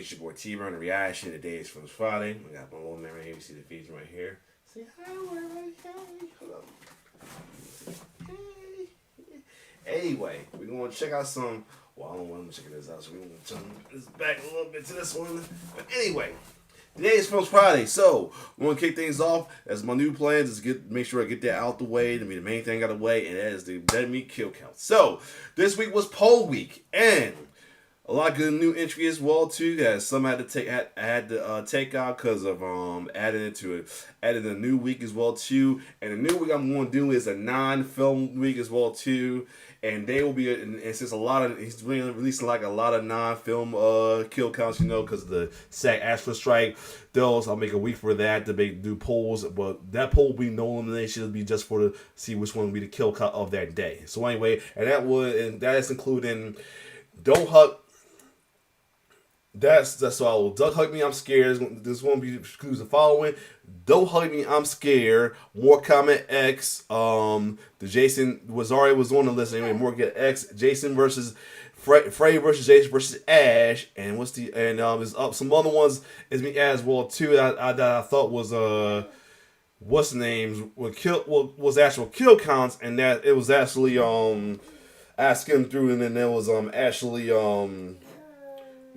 It's your boy T-Burn, the reaction. Today is from Friday. We got my little man right here. You see the feeds right here. Say hi, everybody. Hi. Hello. Hey. Anyway, we're going to check out some. Well, I don't want to check this out, so we're going to turn this back a little bit to this one. But anyway, today is Films Friday, so we're going to kick things off. As my new plans is make sure I get that out the way, to be the main thing out of the way, and that is the dead meat kill count. So, this week was poll week, and a lot of good new entry as well too. That some had to take out because of added a new week as well too. And the new week I'm going to do is a non-film week as well too. And they will be, and since he's releasing like a lot of non-film kill counts, you know, because of the SAG-AFTRA strike. Those I'll make a week for that to do polls, but that poll will be no elimination. It'll be just for to see which one will be the kill count of that day. So anyway, and that is including Don't Hug. That's all. Don't Hug Me, I'm Scared. This won't be exclusive. The following: Don't Hug Me, I'm Scared. More Comment X. The Jason was on the list anyway. More Get X. Jason versus Frey versus Jason versus Ash. And is up some other ones is me as well too. That I thought was what's the names was actual kill counts, and that it was actually I skimmed through, and then there was actually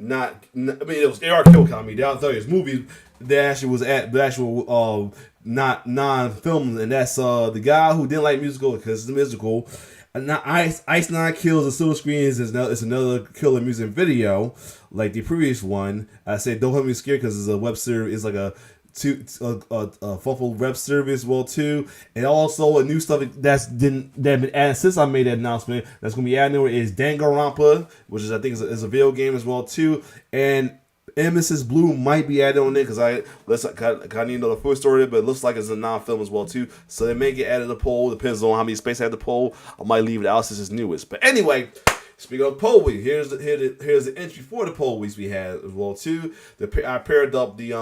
it was AR kill count. I thought it was movies that actually was at the actual not non-film, and that's the guy who didn't like musical because it's a musical. Ice 9 Kills and Silver Screens is another killer music video like the previous one. I said Don't Hug Me Scared because it's a web series. It's like a Fuffle rep service well too, and also a new stuff that been added since I made that announcement. That's gonna be added is Danganronpa, which is I think is a video game as well too, and Mrs. Blue might be added on it because I need to know the full story, but it looks like it's a non-film as well too, so they may get added to the poll. Depends on how many space I have the poll. I might leave it out since it's newest. But anyway, speaking of poll week, here's the entry for the poll weeks we had as well too. I paired up the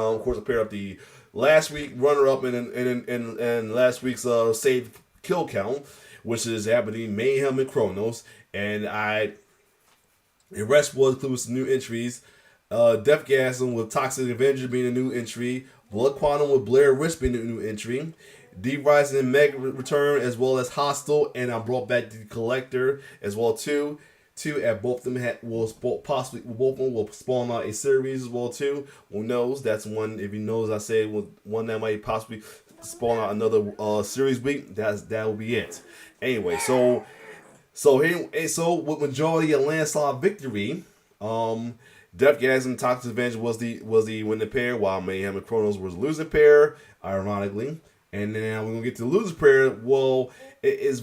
last week runner up and last week's saved kill count, which is happening Mayhem and Chronos, and the rest was includes some new entries. Deathgasm with Toxic Avenger being a new entry, Blood Quantum with Blair Witch being a new entry, Deep Rising and Meg return as well as Hostile, and I brought back the Collector as well too. And both of them both of them will spawn out a series as well too. Who knows? That's one. If he knows, I say one that might possibly spawn out another series week. That will be it. Anyway, so with majority of landslide victory, Deathgasm Toxic Avenger was the winning pair, while Mayhem and Chronos was the losing pair, ironically. And then we're gonna get to the loser pair. Well, Chronos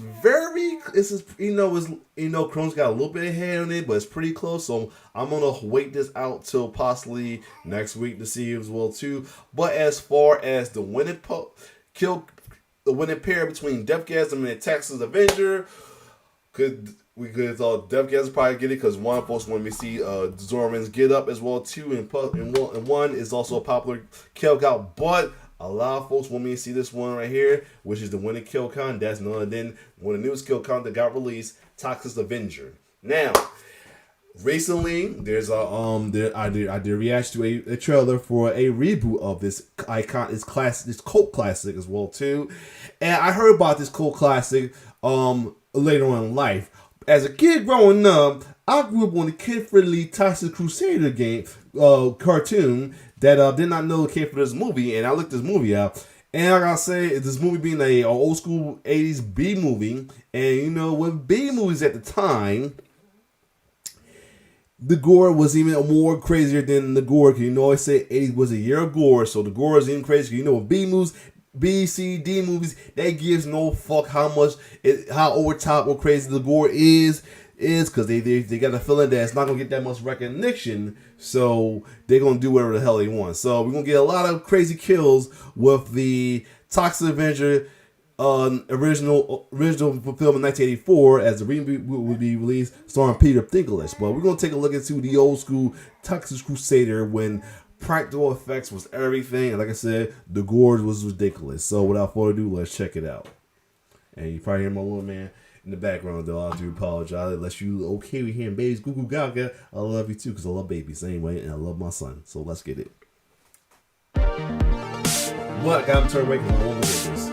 got a little bit ahead on it, but it's pretty close. So I'm gonna wait this out till possibly next week to see as well too. But as far as the winning pair between Deathgasm and Toxic Avenger, we could thought Deathgasm probably get it because one folks want me to see Zorman's Get Up as well too, and one is also a popular kill count, but a lot of folks want me to see this one right here, which is the winning kill count. That's none other than one of the newest kill count that got released, Toxic Avenger. Now, recently there's I did react to a trailer for a reboot of this this cult classic as well too, and I heard about this cult classic later on in life. As a kid growing up, I grew up on the kid-friendly Toxic Crusader game cartoon that did not know it came from this movie, and I looked this movie up, and I gotta say, this movie being a old school 80s B movie, and you know, with B movies at the time, the gore was even more crazier than the gore, because you know I said 80s was a year of gore, so the gore is even crazier. You know, with B movies, B, C, D movies, that gives no fuck how over top or crazy the gore is because they got a feeling that it's not gonna get that much recognition, so they're gonna do whatever the hell they want. So we're gonna get a lot of crazy kills with the Toxic Avenger original film in 1984 as the reboot will be released, starring Peter Dinklage. But we're gonna take a look into the old school Toxic Crusader when practical effects was everything, and like I said, the gore was ridiculous. So without further ado, let's check it out. And you probably hear my little man in the background, though. I do apologize. Unless you okay with hearing babies goo goo gaga, I love you too, because I love babies anyway, and I love my son. So let's get it. What got him turned away? Because I'm on the business.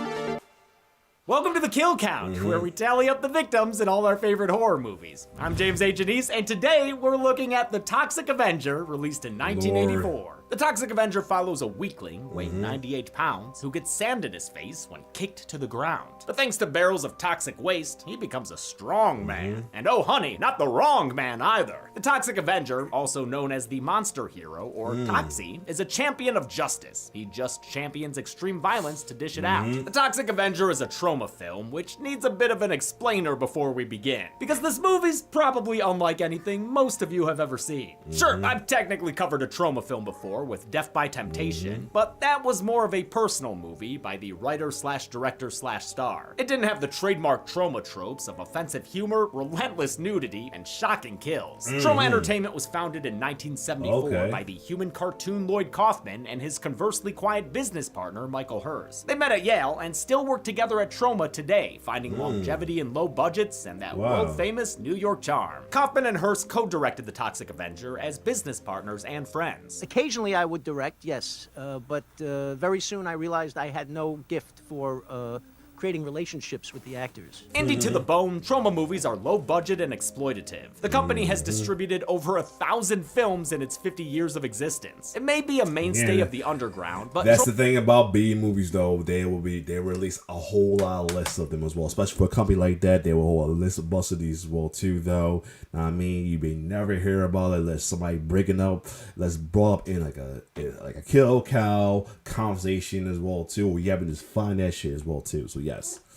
Welcome to the Kill Count, where we tally up the victims in all our favorite horror movies. I'm James A. Janice, and today we're looking at The Toxic Avenger, released in 1984. Lord. The Toxic Avenger follows a weakling, weighing 98 pounds, who gets sand in his face when kicked to the ground. But thanks to barrels of toxic waste, he becomes a strong man. And oh honey, not the wrong man either. The Toxic Avenger, also known as the Monster Hero, or Toxie, is a champion of justice. He just champions extreme violence to dish it out. The Toxic Avenger is a trauma film, which needs a bit of an explainer before we begin. Because this movie's probably unlike anything most of you have ever seen. Sure, I've technically covered a trauma film before with Death by Temptation, but that was more of a personal movie by the writer/director/star. It didn't have the trademark trauma tropes of offensive humor, relentless nudity, and shocking kills. Trauma Entertainment was founded in 1974 by the human cartoon Lloyd Kaufman and his conversely quiet business partner Michael Hers. They met at Yale and still work together at Trauma today, finding longevity in low budgets and that world-famous New York charm. Kaufman and Hers co-directed The Toxic Avenger as business partners and friends. Occasionally I would direct, yes, but very soon I realized I had no gift for creating relationships with the actors. Indie to the bone, Trauma movies are low budget and exploitative. The company has distributed over 1,000 films in its 50 years of existence. It may be a mainstay of the underground, but that's the thing about B movies, though. They release a whole lot of lists of them as well. Especially for a company like that, they will hold a list of bunch of these as well too, though. Now, I mean, you may never hear about it unless somebody breaking up, let's brought up in like a kill cow conversation as well too, or you happen to just find that shit as well too. So yes.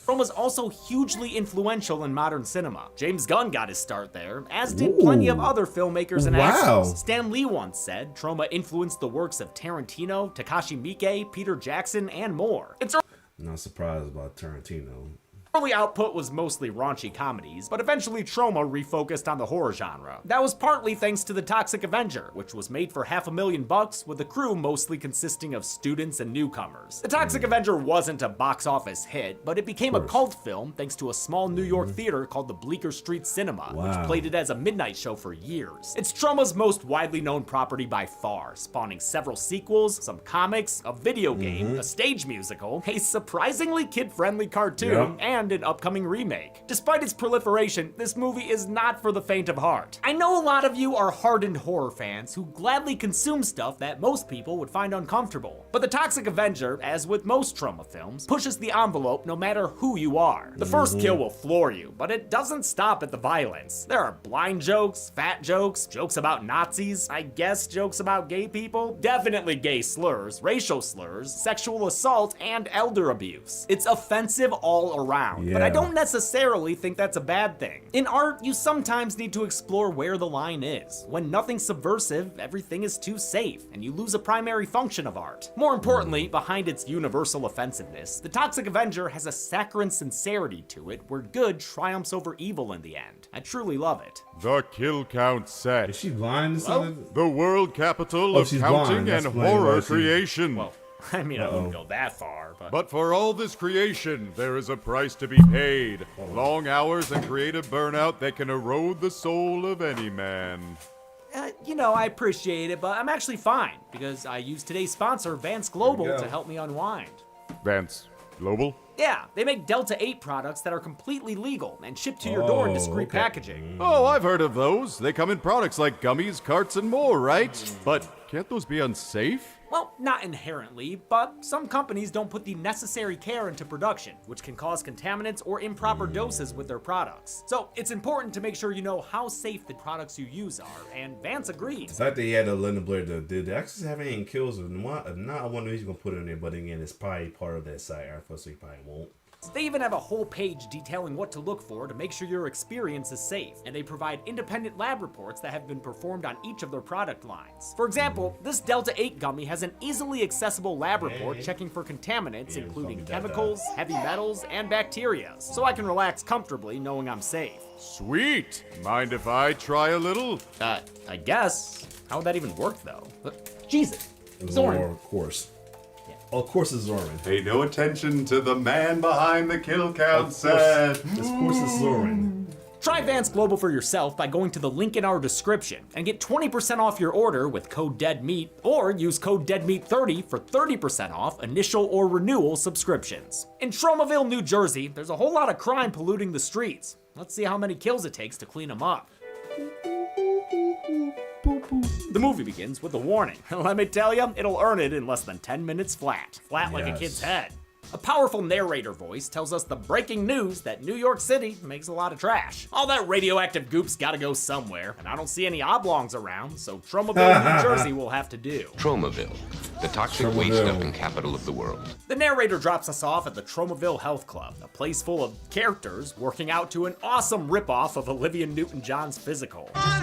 Trauma was also hugely influential in modern cinema. James Gunn got his start there, as did plenty of other filmmakers and actors. Stan Lee once said Trauma influenced the works of Tarantino, Takashi Miike, Peter Jackson, and more. It's not surprised about Tarantino. Early output was mostly raunchy comedies, but eventually Trauma refocused on the horror genre. That was partly thanks to The Toxic Avenger, which was made for $500,000 with a crew mostly consisting of students and newcomers. The Toxic Avenger wasn't a box office hit, but it became a cult film thanks to a small New York theater called the Bleecker Street Cinema, which played it as a midnight show for years. It's Trauma's most widely known property by far, spawning several sequels, some comics, a video game, a stage musical, a surprisingly kid-friendly cartoon, and an upcoming remake. Despite its proliferation, this movie is not for the faint of heart. I know a lot of you are hardened horror fans who gladly consume stuff that most people would find uncomfortable. But The Toxic Avenger, as with most Trauma films, pushes the envelope no matter who you are. The first kill will floor you, but it doesn't stop at the violence. There are blind jokes, fat jokes, jokes about Nazis, I guess jokes about gay people, definitely gay slurs, racial slurs, sexual assault, and elder abuse. It's offensive all around. But I don't necessarily think that's a bad thing. In art, you sometimes need to explore where the line is. When nothing's subversive, everything is too safe, and you lose a primary function of art. More importantly, behind its universal offensiveness, The Toxic Avenger has a saccharine sincerity to it where good triumphs over evil in the end. I truly love it. The Kill Count set. Is she blind? The world capital of counting and horror creation. Well, I mean, I wouldn't go that far, but... But for all this creation, there is a price to be paid. Long hours and creative burnout that can erode the soul of any man. You know, I appreciate it, but I'm actually fine, because I use today's sponsor, Vance Global, to help me unwind. Vance Global? Yeah, they make Delta 8 products that are completely legal and shipped to your door in discreet packaging. Oh, I've heard of those. They come in products like gummies, carts, and more, right? But can't those be unsafe? Well, not inherently, but some companies don't put the necessary care into production, which can cause contaminants or improper doses with their products. So it's important to make sure you know how safe the products you use are, and Vance agreed. The fact that he had a Linda Blair, did they actually have any kills or not? If not, I wonder if he's going to put it in there, but again, it's probably part of that site. So he probably won't. They even have a whole page detailing what to look for to make sure your experience is safe, and they provide independent lab reports that have been performed on each of their product lines. For example, this Delta 8 gummy has an easily accessible lab report checking for contaminants including chemicals, heavy metals, and bacteria, so I can relax comfortably knowing I'm safe. Sweet! Mind if I try a little? I guess. How would that even work though? Jesus! Soren. Of course. Yeah. Of course it's Zoran. Pay no attention to the man behind the kill count set. Of course it's Zoran. Try Vance Global for yourself by going to the link in our description and get 20% off your order with code DEADMEAT, or use code DEADMEAT30 for 30% off initial or renewal subscriptions. In Tromaville, New Jersey, there's a whole lot of crime polluting the streets. Let's see how many kills it takes to clean them up. The movie begins with a warning. Let me tell you, it'll earn it in less than 10 minutes flat. Flat like a kid's head. A powerful narrator voice tells us the breaking news that New York City makes a lot of trash. All that radioactive goop's gotta go somewhere, and I don't see any oblongs around, so Tromaville, New Jersey will have to do. Tromaville, the toxic waste-dumping capital of the world. The narrator drops us off at the Tromaville Health Club, a place full of characters working out to an awesome ripoff of Olivia Newton-John's Physical. Olivia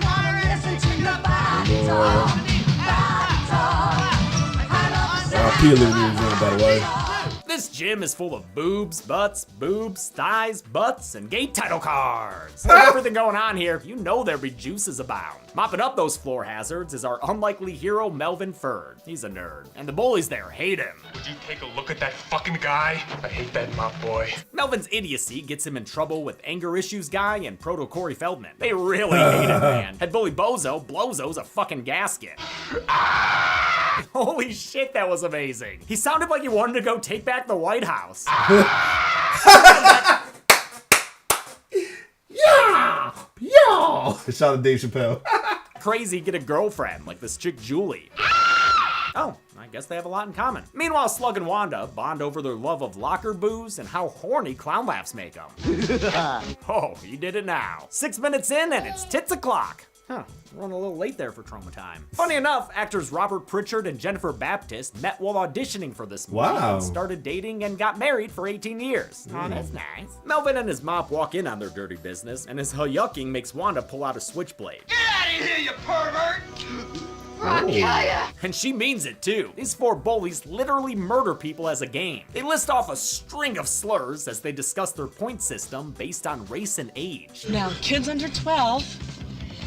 Newton-John, by the way. This gym is full of boobs, butts, thighs, butts, and gay title cards. With everything going on here, you know there be juices abound. Mopping up those floor hazards is our unlikely hero, Melvin Ferd. He's a nerd, and the bullies there hate him. Would you take a look at that fucking guy? I hate that mop boy. Melvin's idiocy gets him in trouble with Anger Issues Guy and Proto Corey Feldman. They really hate him, man. Head bully Bozo blows O's a fucking gasket. Holy shit, that was amazing. He sounded like he wanted to go take back the White House. Yeah! Yo! Shout out to Dave Chappelle. Crazy get a girlfriend like this chick Julie. Oh, I guess they have a lot in common. Meanwhile, Slug and Wanda bond over their love of locker booze and how horny clown laughs make them. Oh, you did it now. 6 minutes in and it's tits o'clock. Huh, running a little late there for Trauma Time. Funny enough, actors Robert Pritchard and Jennifer Baptist met while auditioning for this movie and started dating and got married for 18 years. Oh, that's nice. Melvin and his mop walk in on their dirty business, and his yucking makes Wanda pull out a switchblade. Get out of here, you pervert! I'll kill ya! And she means it too. These four bullies literally murder people as a game. They list off a string of slurs as they discuss their point system based on race and age. Now, kids under 12,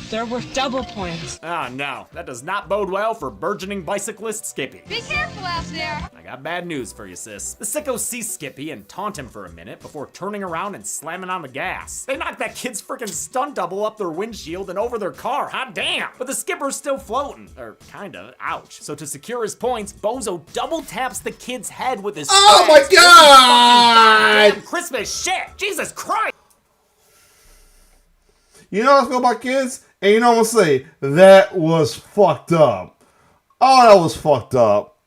they're worth double points. Oh no, that does not bode well for burgeoning bicyclist Skippy. Be careful out there! I got bad news for you, sis. The sickos see Skippy and taunt him for a minute before turning around and slamming on the gas. They knock that kid's freaking stunt double up their windshield and over their car, hot damn! But the skipper's still floating, or kinda, ouch. So to secure his points, Bozo double taps the kid's head with his Oh my god! Christmas shit! Jesus Christ! You know how I feel about kids? And you know what I'm gonna say? That was fucked up. Oh, that was fucked up.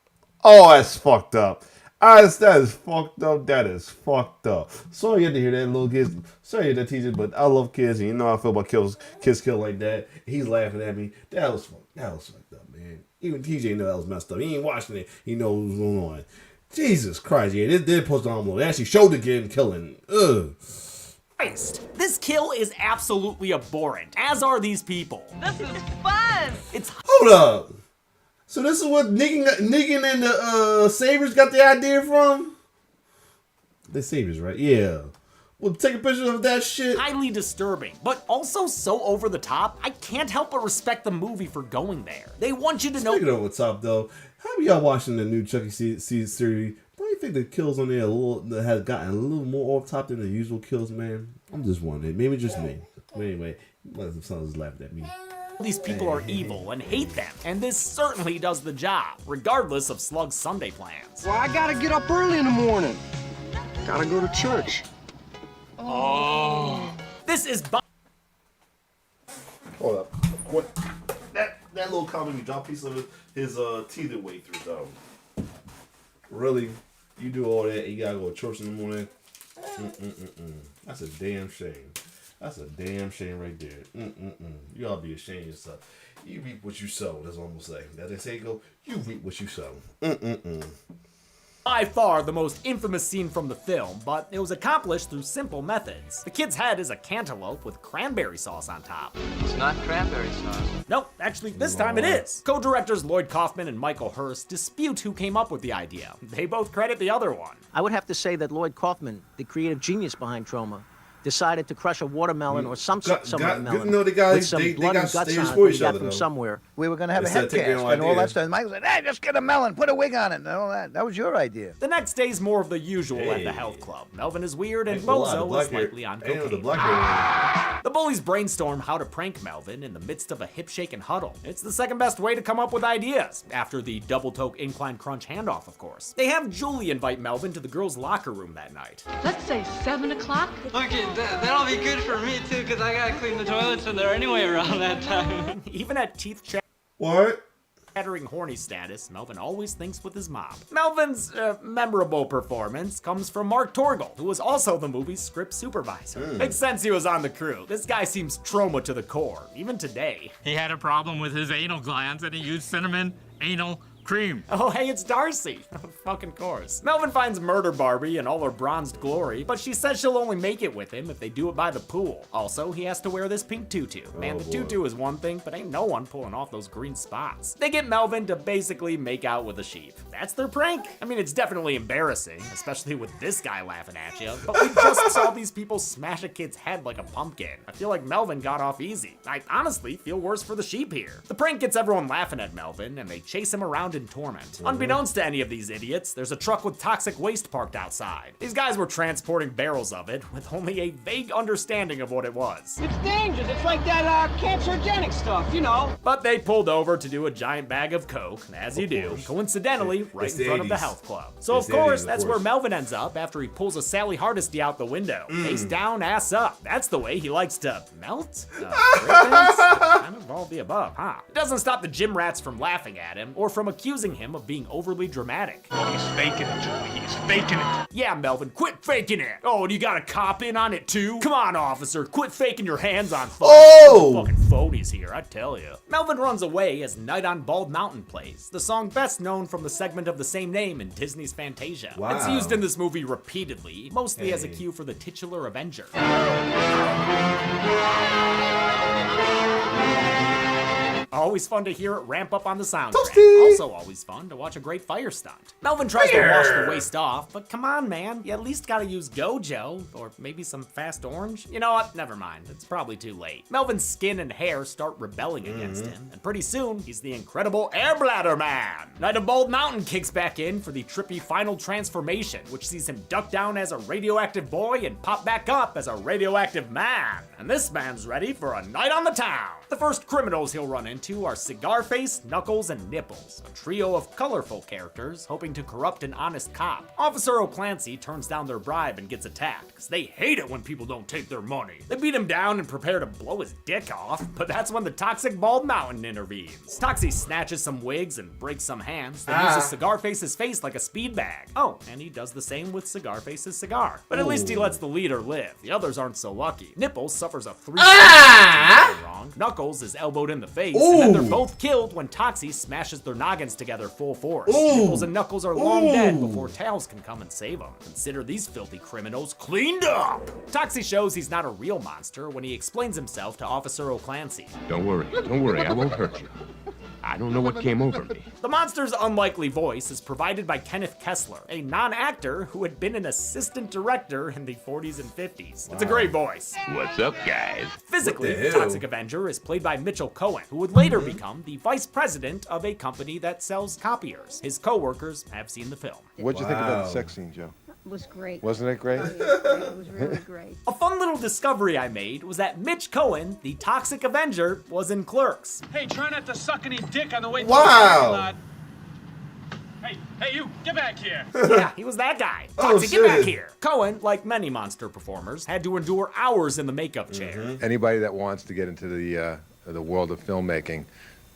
Oh, that's fucked up. That is fucked up. That is fucked up. Sorry you had to hear that, little kids. Sorry that teacher, but I love kids, and you know how I feel about kids killed like that. He's laughing at me. That was fucked up, man. Even TJ know that was messed up. He ain't watching it. He knows what's going on. Jesus Christ, yeah, this did post on envelope. They actually showed the kid killing. Ugh. Christ. This kill is absolutely abhorrent, as are these people. This is fun! It's Hold up. So this is what Negan and the Saviors got the idea from? The Saviors, right? Yeah. Well, take a picture of that shit. highly disturbing, but also so over the top, I can't help but respect the movie for going there. They want you to know. Speaking of over the top, though, how are y'all watching the new Chucky series? Don't you think the kills on there has gotten a little more off top than the usual kills, man? I'm just wondering. Maybe just me. But anyway, someone's laughing at me. These people are evil and hate them, and this certainly does the job, regardless of Slug's Sunday plans. Well, I gotta get up early in the morning. Gotta go to church. This is Hold up. What? That little comment, you dropped a piece of his teeth way through, though. Really? You do all that and you gotta go to church in the morning? That's a damn shame. That's a damn shame right there. You ought to be ashamed of yourself. You reap what you sow, that's what I'm gonna say. That they say go, you reap what you sow. by far the most infamous scene from the film, but it was accomplished through simple methods. The kid's head is a cantaloupe with cranberry sauce on top. It's not cranberry sauce. Nope, actually this time it is. Co-directors Lloyd Kaufman and Michael Hurst dispute who came up with the idea. They both credit the other one. I would have to say that Lloyd Kaufman, the creative genius behind Troma, decided to crush a watermelon or some sort of melon Good to know they got with some blood and guts stage on it for that he each got other, from though. somewhere. We were going to have a Instead of taking head no cast and all idea. that stuff. And Michael said, hey, just get a melon, put a wig on it and all that. That was your idea. The next day's more of the usual at the health club. Melvin is weird and Bozo is likely on cocaine. The bullies brainstorm how to prank Melvin in the midst of a hip-shaking huddle. It's the second best way to come up with ideas, after the double-toke incline crunch handoff, of course. They have Julie invite Melvin to the girls' locker room that night. Let's say 7 o'clock. Okay, that'll be good for me too, because I gotta clean the toilets in there anyway around that time. Even at teeth chattering horny status, Melvin always thinks with his mom. Melvin's memorable performance comes from Mark Torgel, who was also the movie's script supervisor. Makes sense he was on the crew. This guy seems trauma to the core, even today. He had a problem with his anal glands and he used cinnamon anal cream. Oh, hey, it's Darcy. Fucking course. Melvin finds Murder Barbie in all her bronzed glory, but she says she'll only make it with him if they do it by the pool. Also, he has to wear this pink tutu. Man, the tutu is one thing, but ain't no one pulling off those green spots. They get Melvin to basically make out with a sheep. That's their prank. I mean, it's definitely embarrassing, especially with this guy laughing at you, but we just saw these people smash a kid's head like a pumpkin. I feel like Melvin got off easy. I honestly feel worse for the sheep here. The prank gets everyone laughing at Melvin, and they chase him around in torment. Unbeknownst to any of these idiots, there's a truck with toxic waste parked outside. These guys were transporting barrels of it with only a vague understanding of what it was. It's dangerous. It's like that cancerogenic stuff, you know. But they pulled over to do a giant bag of coke, as you do, coincidentally, right in front of the health club. So of course, that's where Melvin ends up after he pulls a Sally Hardesty out the window. Face down, ass up. That's the way he likes to melt? Kind of all the above, huh? It doesn't stop the gym rats from laughing at him or from accusing him of being overly dramatic. Oh, he's faking it, Julie. He's faking it. Yeah, Melvin, quit faking it. Oh, and you got a cop in on it too? Come on, officer, quit faking your hands on fucking phonies here, I tell you. Melvin runs away as Night on Bald Mountain plays, the song best known from the segment of the same name in Disney's Fantasia. Wow. It's used in this movie repeatedly, mostly as a cue for the titular Avenger. Always fun to hear it ramp up on the soundtrack. Also always fun to watch a great fire stunt. Melvin tries to wash the waste off, but come on, man. You at least gotta use Gojo, or maybe some Fast Orange. You know what? Never mind. It's probably too late. Melvin's skin and hair start rebelling against him, and pretty soon, he's the incredible Air Bladder Man. Night of Bald Mountain kicks back in for the trippy final transformation, which sees him duck down as a radioactive boy and pop back up as a radioactive man. And this man's ready for a night on the town. The first criminals he'll run into are Cigar Face, Knuckles, and Nipples, a trio of colorful characters hoping to corrupt an honest cop. Officer O'Clancy turns down their bribe and gets attacked, because they hate it when people don't take their money. They beat him down and prepare to blow his dick off, but that's when the toxic Bald Mountain intervenes. Toxie snatches some wigs and breaks some hands, then uses Cigar Face's face like a speed bag. Oh, and he does the same with Cigar Face's cigar. But at least he lets the leader live. The others aren't so lucky. Nipples suffers a 3-star wrong. Knuckles is elbowed in the face, and then they're both killed when Toxie smashes their noggins together full force. Nipples and Knuckles are long dead before Tails can come and save them. Consider these filthy criminals cleaned up! Toxie shows he's not a real monster when he explains himself to Officer O'Clancy. Don't worry, I won't hurt you. I don't know what came over me. The monster's unlikely voice is provided by Kenneth Kessler, a non-actor who had been an assistant director in the 40s and 50s. It's a great voice. What's up, guys? Physically, the Toxic Avenger is played by Mitchell Cohen, who would later become the vice president of a company that sells copiers. His co-workers have seen the film. What'd you think about the sex scene, Joe? Was great. Wasn't it great? It was really great. A fun little discovery I made was that Mitch Cohen, the Toxic Avenger, was in Clerks. Hey, try not to suck any dick on the way to Wow. the parking lot. Hey, you, get back here. Yeah, he was that guy. Toxic, get back here. Cohen, like many monster performers, had to endure hours in the makeup chair. Anybody that wants to get into the world of filmmaking,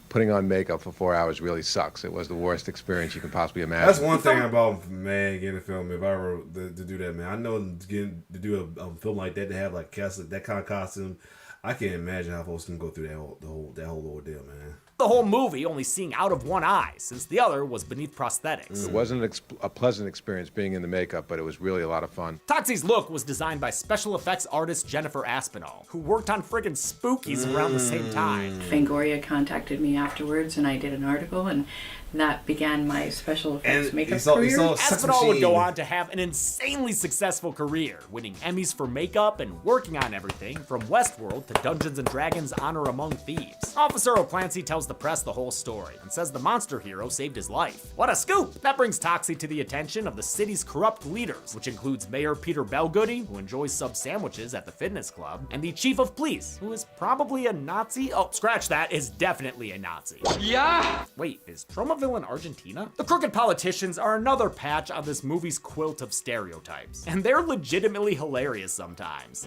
putting on makeup for 4 hours really sucks. It was the worst experience you can possibly imagine. That's one thing about, man, getting a film. If I were to do that, man, I know getting to do a film like that, to have like that kind of costume, I can't imagine how folks can go through that whole ordeal, man. The whole movie only seeing out of one eye, since the other was beneath prosthetics. It wasn't a pleasant experience being in the makeup, but it was really a lot of fun. Toxie's look was designed by special effects artist Jennifer Aspinall, who worked on friggin' Spookies around the same time. Fangoria contacted me afterwards, and I did an article, and that began my special effects And makeup he saw career. Sex Aspinall would go Machine. on to have an insanely successful career, winning Emmys for makeup and working on everything from Westworld to Dungeons & Dragons' Honor Among Thieves. Officer O'Clancy tells the press the whole story and says the monster hero saved his life. What a scoop! That brings Toxie to the attention of the city's corrupt leaders, which includes Mayor Peter Bellgoody, who enjoys sub sandwiches at the fitness club, and the chief of police, who is probably a Nazi. Oh, scratch that, is definitely a Nazi. Yeah! Wait, is Tromaville in Argentina? The crooked politicians are another patch on this movie's quilt of stereotypes, and they're legitimately hilarious sometimes.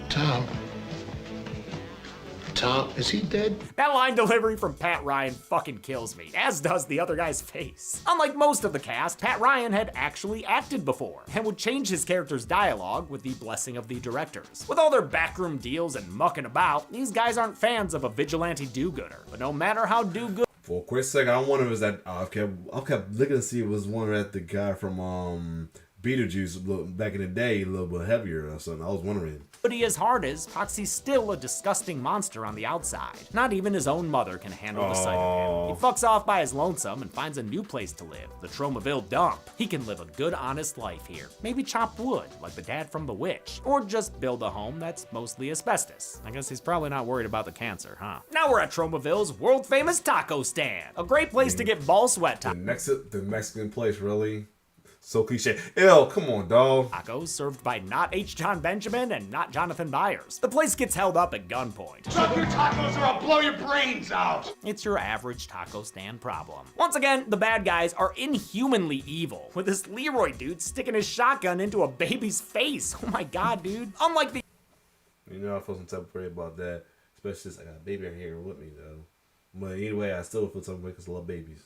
Tom, is he dead? That line delivery from Pat Ryan fucking kills me, as does the other guy's face. Unlike most of the cast, Pat Ryan had actually acted before, and would change his character's dialogue with the blessing of the directors. With all their backroom deals and mucking about, these guys aren't fans of a vigilante do-gooder, but no matter how do-good. For a quick second, I wonder if it was that. I kept looking to see if it was one that the guy from Beetlejuice back in the day, a little bit heavier or something. I was wondering. But he as hard as, Toxie's still a disgusting monster on the outside. Not even his own mother can handle the sight of him. He fucks off by his lonesome and finds a new place to live, the Tromaville dump. He can live a good, honest life here. Maybe chop wood, like the dad from The Witch. Or just build a home that's mostly asbestos. I guess he's probably not worried about the cancer, huh? Now we're at Tromaville's world-famous taco stand. A great place to get ball sweat The Mexican place, really? So cliche. Ew, come on, dog. Tacos served by not H. John Benjamin and not Jonathan Byers. The place gets held up at gunpoint. Drop your tacos or I'll blow your brains out! It's your average taco stand problem. Once again, the bad guys are inhumanly evil, with this Leroy dude sticking his shotgun into a baby's face. Oh my god, dude. Unlike the... You know, I feel some type of way about that. Especially since I got a baby in here with me, though. But anyway, I still feel some way because I love babies.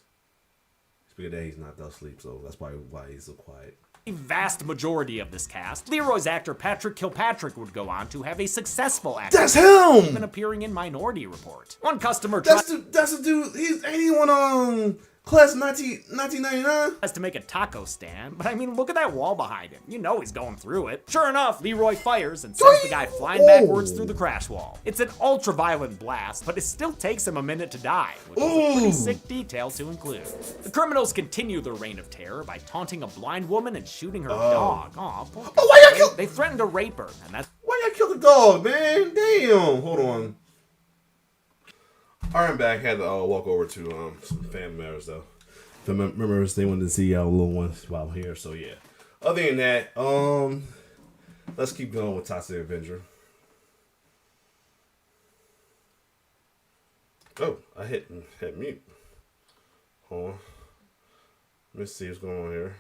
Speaking of that, he's not asleep, so that's probably why he's so quiet. The vast majority of this cast, Leroy's actor Patrick Kilpatrick would go on to have a successful acting. That's him! Even appearing in Minority Report. One customer That's the dude. Ain't he one on Class 1999? Has to make a taco stand, but I mean, look at that wall behind him. You know he's going through it. Sure enough, Leroy fires and sends the guy flying backwards through the crash wall. It's an ultra-violent blast, but it still takes him a minute to die, which is a pretty sick detail to include. The criminals continue their reign of terror by taunting a blind woman and shooting her dog. Aw, poor guy. why y'all kill? They threatened to rape her, and that's Why y'all kill the dog, man? Damn. Hold on. Iron Back had to walk over to some family members though. Family members, they wanted to see our little ones while here, so yeah. Other than that, let's keep going with Toxic Avenger. Oh, I hit mute. Hold on. Let's see what's going on here.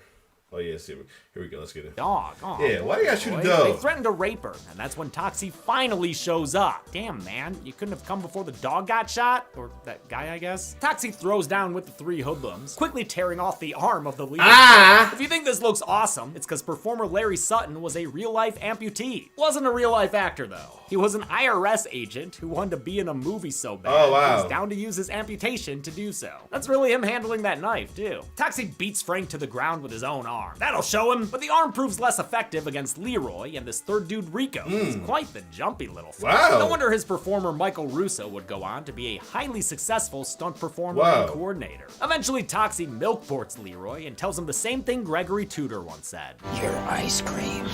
Oh yeah, here we go. Let's get it. dog. Aw, Yeah, why you gotta shoot a boy. dog? They threatened to rape her, and that's when Toxie finally shows up. Damn, man, you couldn't have come before the dog got shot? Or that guy, I guess? Toxie throws down with the three hoodlums, quickly tearing off the arm of the leader. If you think this looks awesome, it's because performer Larry Sutton was a real-life amputee. Wasn't a real-life actor, though. He was an IRS agent who wanted to be in a movie so bad, Oh, wow. he was down to use his amputation to do so. That's really him handling that knife, too. Toxie beats Frank to the ground with his own arm. That'll show him, but the arm proves less effective against Leroy and this third dude Rico. He's quite the jumpy little thing. Wow. No wonder his performer Michael Russo would go on to be a highly successful stunt performer Wow. and coordinator. Eventually, Toxie milkports Leroy and tells him the same thing Gregory Tudor once said. Your ice cream.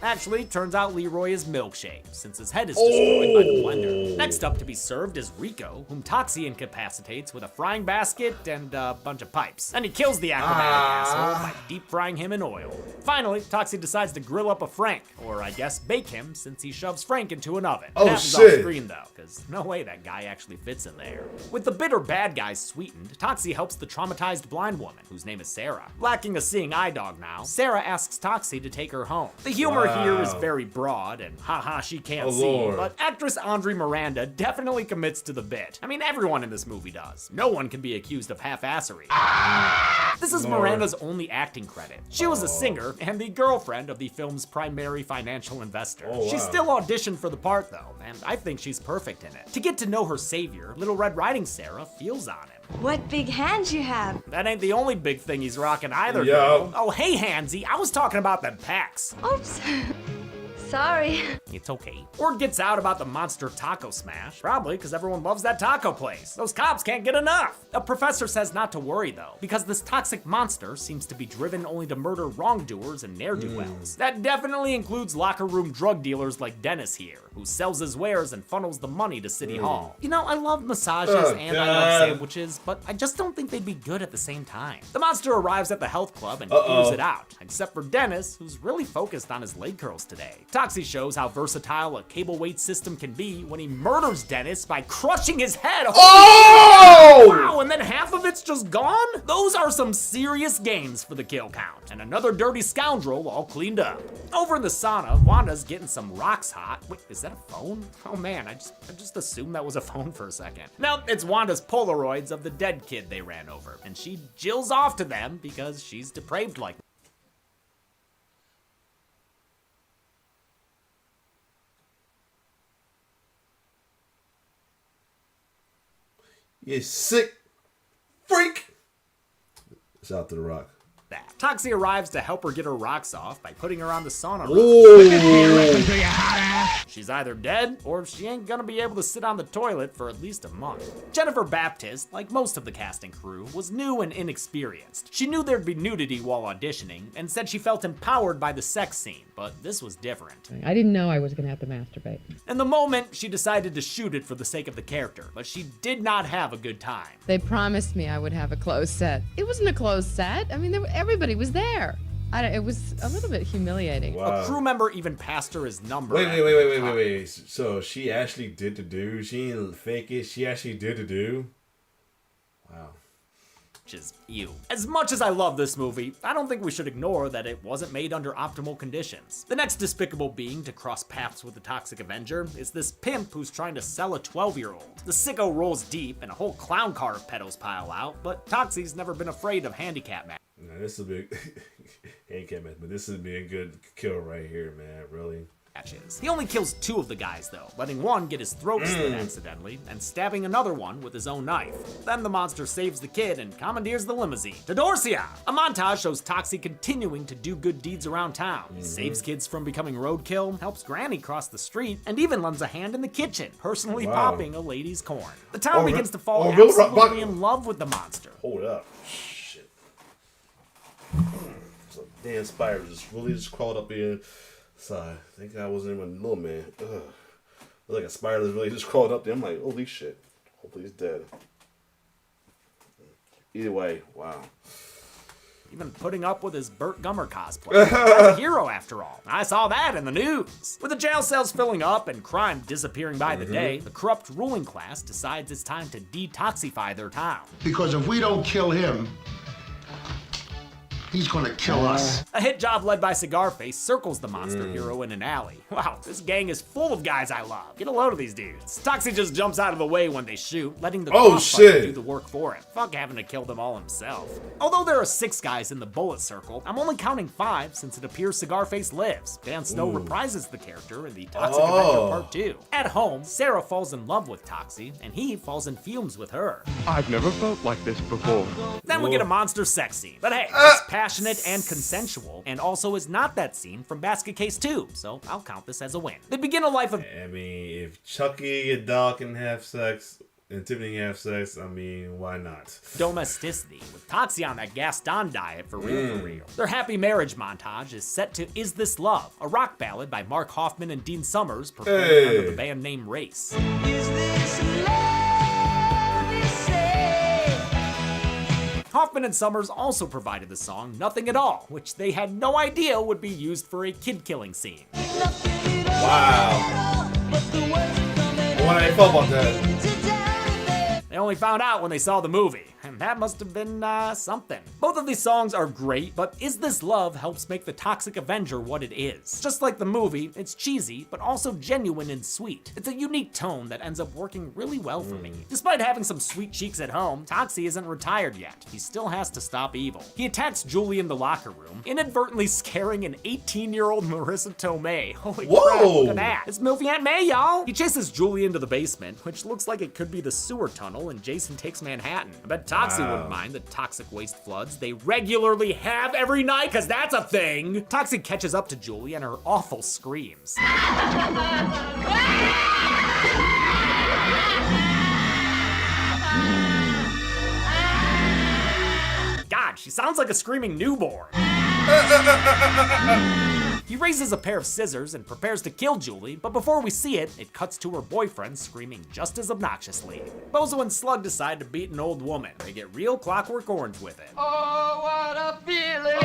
Actually, turns out Leroy is milkshake, since his head is destroyed by the blender. Next up to be served is Rico, whom Toxie incapacitates with a frying basket and a bunch of pipes. Then he kills the acrobatic asshole by deep frying him in oil. Finally, Toxie decides to grill up a Frank, or I guess bake him, since he shoves Frank into an oven. Oh, It happens shit. off screen though, because no way that guy actually fits in there. With the bitter bad guys sweetened, Toxie helps the traumatized blind woman, whose name is Sarah. Lacking a seeing eye dog now, Sarah asks Toxie to take her home. The humor here is very broad and haha she can't see, Lord. but actress Andre Miranda definitely commits to the bit. I mean, everyone in this movie does. No one can be accused of half-assery. This is Lord. Miranda's only acting credit. She was a singer and the girlfriend of the film's primary financial investor. Oh, She wow. still auditioned for the part though, and I think she's perfect in it. To get to know her savior, Little Red Riding Sarah feels on him. What big hands you have. That ain't the only big thing he's rocking either, Yo. girl. Oh, hey, Hansy, I was talking about them pecs. Oops. Sorry. It's okay. Word gets out about the monster taco smash, probably because everyone loves that taco place. Those cops can't get enough. A professor says not to worry though, because this toxic monster seems to be driven only to murder wrongdoers and ne'er-do-wells. That definitely includes locker room drug dealers like Dennis here, who sells his wares and funnels the money to City Hall. You know, I love massages and I love sandwiches, but I just don't think they'd be good at the same time. The monster arrives at the health club and clears it out, except for Dennis, who's really focused on his leg curls today. Toxie shows how versatile a cable weight system can be when he murders Dennis by crushing his head. Oh! Wow, and then half of it's just gone? Those are some serious gains for the kill count. And another dirty scoundrel all cleaned up. Over in the sauna, Wanda's getting some rocks hot. Wait, is that a phone? Oh man, I just assumed that was a phone for a second. No, it's Wanda's Polaroids of the dead kid they ran over, and she jills off to them because she's depraved like. You sick freak. Shout out to The Rock. That. Toxie arrives to help her get her rocks off by putting her on the sauna rug. She's either dead or she ain't gonna be able to sit on the toilet for at least a month. Jennifer Baptist, like most of the casting crew, was new and inexperienced. She knew there'd be nudity while auditioning and said she felt empowered by the sex scene, but this was different. I didn't know I was gonna have to masturbate. In the moment, she decided to shoot it for the sake of the character, but she did not have a good time. They promised me I would have a closed set. It wasn't a closed set. I mean, everybody was there. It was a little bit humiliating. Wow. A crew member even passed her his number. Wait. So she actually did the do? She didn't fake it? She actually did the do? Wow. Which is you. As much as I love this movie, I don't think we should ignore that it wasn't made under optimal conditions. The next despicable being to cross paths with the Toxic Avenger is this pimp who's trying to sell a 12-year-old. The sicko rolls deep and a whole clown car of pedos pile out, but Toxie's never been afraid of handicap matches. Nah, this is a big handicap match, but this would be a good kill right here, man. Really. He only kills 2 of the guys though, letting one get his throat slit accidentally and stabbing another one with his own knife. Then the monster saves the kid and commandeers the limousine to Dorsia. A montage shows Toxie continuing to do good deeds around town. He saves kids from becoming roadkill, helps Granny cross the street, and even lends a hand in the kitchen, personally popping a lady's corn. The town begins to fall absolutely in love with the monster. Hold up. Shit. So damn spider just crawled up in. Sorry, thank God I wasn't even a little man. Ugh. Looked like a spider that really just crawled up there. I'm like, holy shit. Hopefully he's dead. Either way, wow. Even putting up with his Burt Gummer cosplay. That's a hero after all. I saw that in the news. With the jail cells filling up and crime disappearing by the day, the corrupt ruling class decides it's time to detoxify their town. Because if we don't kill him, he's gonna kill us. A hit job led by Cigarface circles the monster hero in an alley. Wow, this gang is full of guys I love. Get a load of these dudes. Toxie just jumps out of the way when they shoot, letting the crossfighter do the work for him. Fuck having to kill them all himself. Although there are 6 guys in the bullet circle, I'm only counting 5 since it appears Cigarface lives. Dan Snow reprises the character in the Toxic Avenger Part 2. At home, Sarah falls in love with Toxie, and he falls in fumes with her. I've never felt like this before. Then we get a monster sex scene. But hey, it's passionate and consensual, and also is not that scene from Basket Case 2, so I'll count this as a win. They begin a life of... I mean, if Chucky and Doc can have sex, and Tiffany can have sex, I mean, why not? Domesticity, with Toxie on that Gaston diet for real. Their happy marriage montage is set to Is This Love, a rock ballad by Mark Hoffman and Dean Summers, performed under the band name Race. Is this love, you say? Hoffman and Summers also provided the song Nothing at All, which they had no idea would be used for a kid-killing scene. Wow. What I thought about that. They only found out when they saw the movie, and that must have been, something. Both of these songs are great, but Is This Love helps make the Toxic Avenger what it is. Just like the movie, it's cheesy, but also genuine and sweet. It's a unique tone that ends up working really well for me. Despite having some sweet cheeks at home, Toxie isn't retired yet. He still has to stop evil. He attacks Julie in the locker room, inadvertently scaring an 18-year-old Marissa Tomei. Holy crap, look at that. It's Milfy Aunt May, y'all! He chases Julie into the basement, which looks like it could be the sewer tunnel Haskell and Jason Takes Manhattan. I bet Toxie wouldn't mind the toxic waste floods they regularly have every night, cause that's a thing. Toxie catches up to Julie and her awful screams. God, she sounds like a screaming newborn. He raises a pair of scissors and prepares to kill Julie, but before we see it, it cuts to her boyfriend screaming just as obnoxiously. Bozo and Slug decide to beat an old woman. They get real Clockwork Orange with it. Oh, what a feeling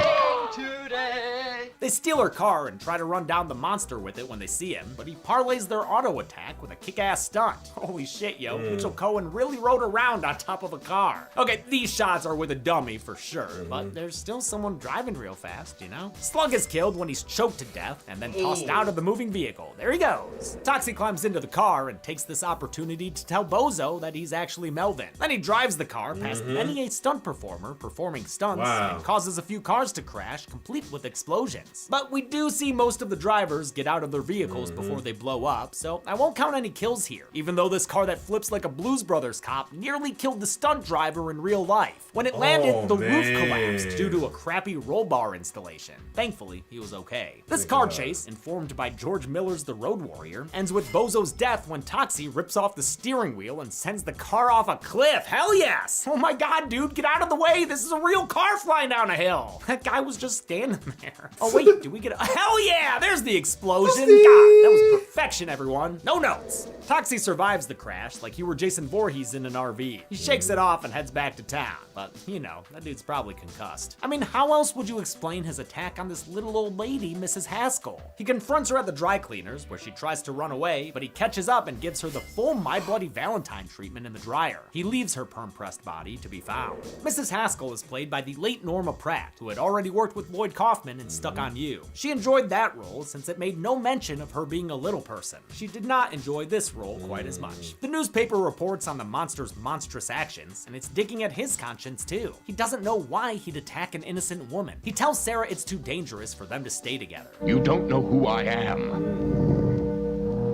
today. They steal her car and try to run down the monster with it when they see him, but he parlays their auto attack with a kick-ass stunt. Holy shit, yo, Mitchell Cohen really rode around on top of a car. Okay, these shots are with a dummy for sure, but there's still someone driving real fast, you know? Slug is killed when he's choked to death and then tossed out of the moving vehicle. There he goes. Toxie climbs into the car and takes this opportunity to tell Bozo that he's actually Melvin. Then he drives the car past many a stunt performer performing stunts and causes a few cars to crash, complete with explosions. But we do see most of the drivers get out of their vehicles before they blow up, so I won't count any kills here, even though this car that flips like a Blues Brothers cop nearly killed the stunt driver in real life. When it landed, the roof collapsed due to a crappy roll bar installation. Thankfully, he was okay. This car chase, informed by George Miller's The Road Warrior, ends with Bozo's death when Toxie rips off the steering wheel and sends the car off a cliff. Hell yes! Oh my god, dude, get out of the way! This is a real car flying down a hill! That guy was just standing there. Oh wait, do we get a— hell yeah! There's the explosion! God, that was perfection, everyone. No notes. Toxie survives the crash like he were Jason Voorhees in an RV. He shakes it off and heads back to town. But, you know, that dude's probably concussed. I mean, how else would you explain his attack on this little old lady, Mrs. Haskell? He confronts her at the dry cleaners, where she tries to run away, but he catches up and gives her the full My Bloody Valentine treatment in the dryer. He leaves her perm-pressed body to be found. Mrs. Haskell is played by the late Norma Pratt, who had already worked with Lloyd Kaufman in Stuck on You. She enjoyed that role since it made no mention of her being a little person. She did not enjoy this role quite as much. The newspaper reports on the monster's monstrous actions, and it's digging at his conscience too. He doesn't know why he'd attack an innocent woman. He tells Sarah it's too dangerous for them to stay together. You don't know who I am.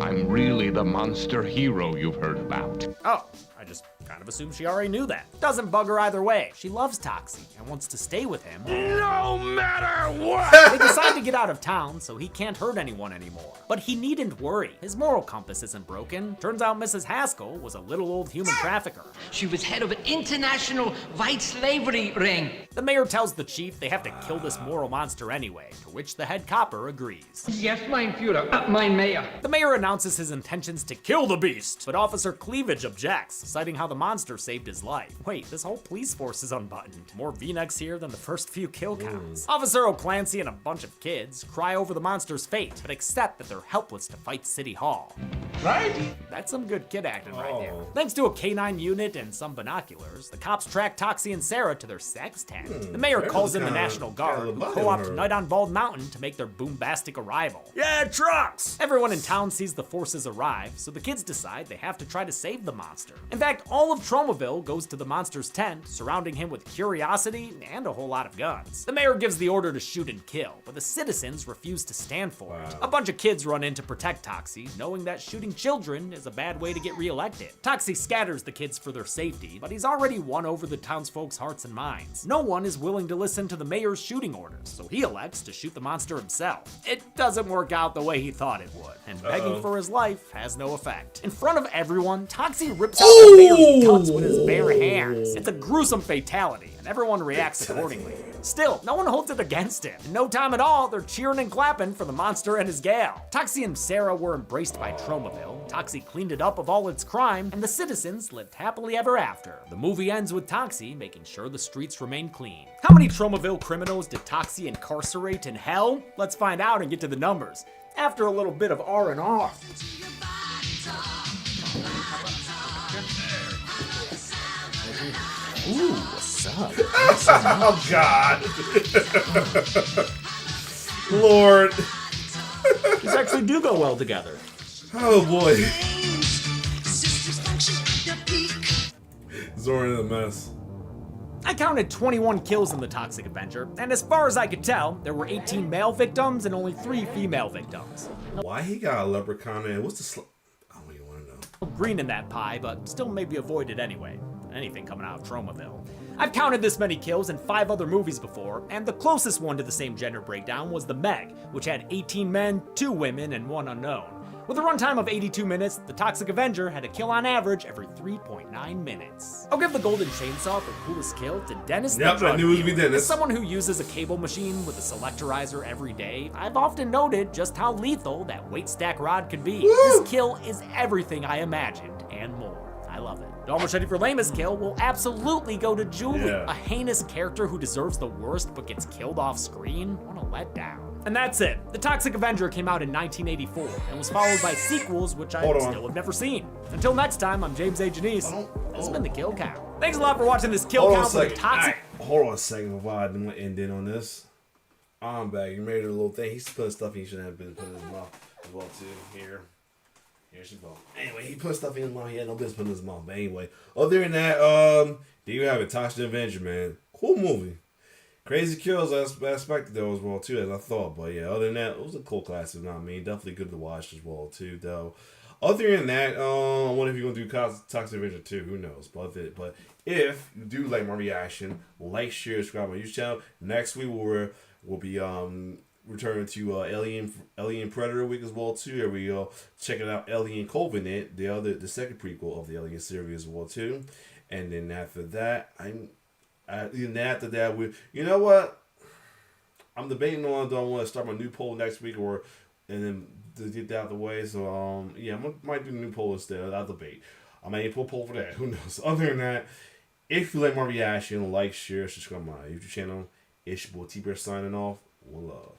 I'm really the monster hero you've heard about. Oh, I just kind of assumed she already knew that. Doesn't bug her either way. She loves Toxie and wants to stay with him. No matter what! They decide to get out of town so he can't hurt anyone anymore. But he needn't worry. His moral compass isn't broken. Turns out Mrs. Haskell was a little old human trafficker. She was head of an international white slavery ring. The mayor tells the chief they have to kill this moral monster anyway, to which the head copper agrees. Yes, mein Führer, mein Mayor. The mayor announces his intentions to kill the beast, but Officer Cleavage objects, citing how the monster saved his life. Wait, this whole police force is unbuttoned. More V-necks here than the first few kill counts. Officer O'Clancy and a bunch of kids cry over the monster's fate, but accept that they're helpless to fight City Hall. Right? That's some good kid acting right there. Thanks to a K-9 unit and some binoculars, the cops track Toxie and Sarah to their sex tent. The mayor calls in the National Guard, who co-opt Night on Bald Mountain to make their boombastic arrival. Yeah, trucks! Everyone in town sees the forces arrive, so the kids decide they have to try to save the monster. In fact, all of Tromaville goes to the monster's tent, surrounding him with curiosity and a whole lot of guns. The mayor gives the order to shoot and kill, but the citizens refuse to stand for it. A bunch of kids run in to protect Toxie, knowing that shooting children is a bad way to get reelected. Toxie scatters the kids for their safety, but he's already won over the townsfolk's hearts and minds. No one is willing to listen to the mayor's shooting orders, so he elects to shoot the monster himself. It doesn't work out the way he thought it would, and begging for his life has no effect. In front of everyone, Toxie rips out the mayor's guts with his bare hands. It's a gruesome fatality, and everyone reacts accordingly. Still, no one holds it against him. In no time at all, they're cheering and clapping for the monster and his gal. Toxie and Sarah were embraced by Tromaville. Toxie cleaned it up of all its crime, and the citizens lived happily ever after. The movie ends with Toxie making sure the streets remain clean. How many Tromaville criminals did Toxie incarcerate in hell? Let's find out and get to the numbers after a little bit of R&R. Ooh, what's up? Oh, God. Lord. These actually do go well together. Oh, boy. Zoran in a mess. I counted 21 kills in the Toxic Avenger, and as far as I could tell, there were 18 male victims and only 3 female victims. Why he got a leprechaun and what's the green in that pie, but still may be avoided anyway. Anything coming out of Tromaville. I've counted this many kills in 5 other movies before, and the closest one to the same gender breakdown was The Meg, which had 18 men, 2 women, and 1 unknown. With a runtime of 82 minutes, the Toxic Avenger had a kill on average every 3.9 minutes. I'll give the Golden Chainsaw for coolest kill to Dennis the Yep, Drug I knew it would be Dealer. Dennis. As someone who uses a cable machine with a selectorizer every day, I've often noted just how lethal that weight stack rod can be. This kill is everything I imagined and more. I love it. Almost ready for lamest kill will absolutely go to Julie, a heinous character who deserves the worst but gets killed off screen. What a letdown. And that's it. The Toxic Avenger came out in 1984 and was followed by sequels, which I still have never seen. Until next time, I'm James A. Janice. This has been the Kill Count. Thanks a lot for watching this Kill Count for the Toxic. Hold on a second before I end in on this. I'm back. You made a little thing. He's putting stuff he shouldn't have been putting in his mouth as well too. Here she goes. Anyway, he put stuff in his mouth. He had no business putting in his mouth. But anyway, other than that, there you have it. Toxic Avenger, man. Cool movie. Crazy kills I expected though as well too, as I thought. But yeah, other than that, it was a cool classic. Not me. Definitely good to watch as well too, though. Other than that, I wonder if you're gonna do Toxic Avenger 2. Who knows? But if you do like my reaction, like, share, subscribe on my YouTube channel. Next week we'll be returning to Alien Predator week as well too. Here we go, checking out Alien Covenant, the second prequel of the Alien series as well too. And then after that, you know what? I'm debating on, do I want to start my new poll next week and then to get that out of the way. So yeah, might do a new poll instead. I'll debate. I might put a poll for that. Who knows? Other than that, if you like my reaction, like, share, subscribe to my YouTube channel. It's your boy T-Bear signing off. One love.